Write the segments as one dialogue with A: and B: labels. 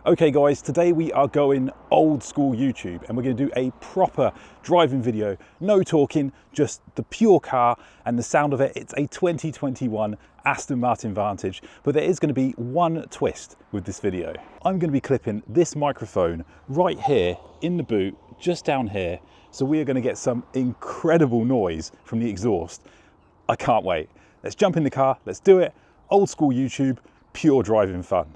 A: Okay guys, today we are going old school YouTube and we're going to do a proper driving video. No talking, just the pure car and the sound of it. It's a 2021 Aston Martin Vantage, but there is going to be one twist with this video. I'm going to be clipping this microphone right here in the boot, just down here. So we are going to get some incredible noise from the exhaust. I can't wait. Let's jump in the car, let's do it. Old school YouTube, pure driving fun.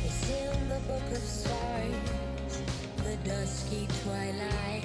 B: It's in the book of stars, the dusky twilight.